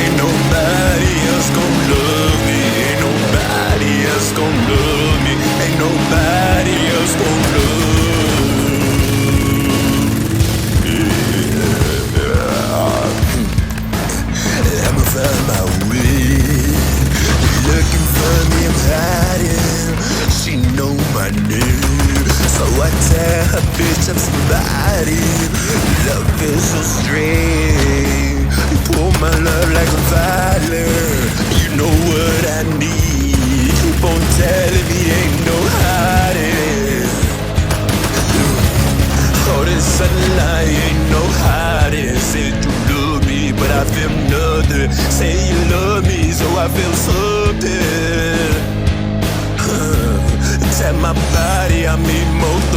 Ain't nobody else gon' love me. Ain't nobody else gon' love me. Ain't nobody else gon' love me. I'ma find my way. Looking for me, I'm hiding. She know my name, so I tell her, bitch, I'm somebody. Love is so strange. You pull my love like a violin. You know what I need. Keep on telling me ain't no hiding. Oh, this sudden lie ain't no hiding. Said you love me, but I feel nothing. Say you love me, so I feel something. Tap my body, I mean most.